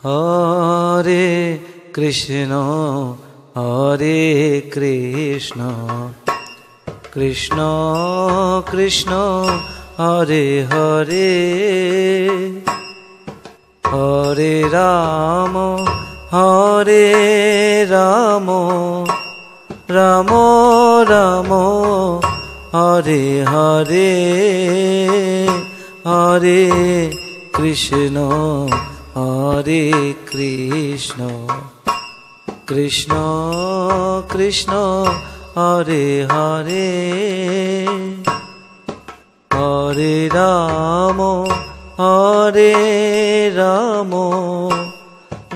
Hare Krishna Hare Krishna Krishna Krishna Hare Hare Hare Ram Hare Ram Ram Ram Hare Hare Hare Krishna Hare Krishna Krishna Krishna Hare Hare Hare Ram Hare Ram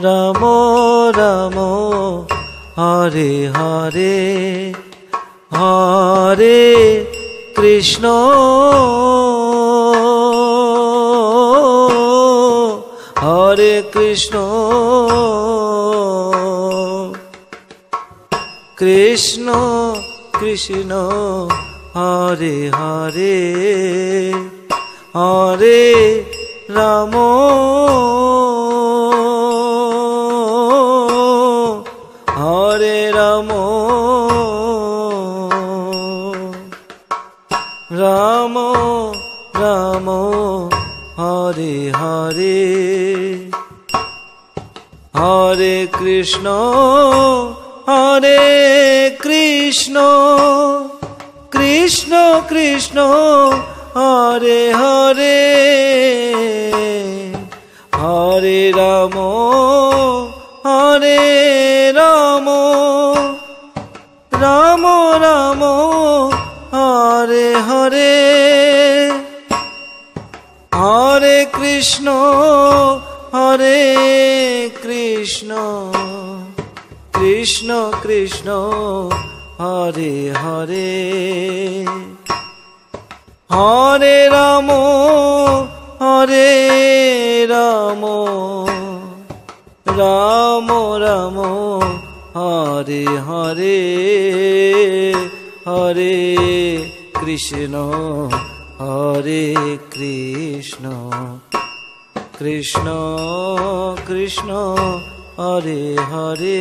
Ram Ram Hare Hare Hare Krishna Hare Krishna Krishna Krishna Hare Hare Hare Ram Hare Ram Ram Ram Hare Hare Hare Krishna Hare Krishna Krishna Krishna Hare Hare Hare Ram Hare Ram Ram Ram Hare Hare Hare Krishna Hare Krishna Krishna Krishna Hare Hare Hare Ram Hare Ram Ram Ram Hare Hare Hare Krishna Hare Krishna Krishna Krishna Hare Hare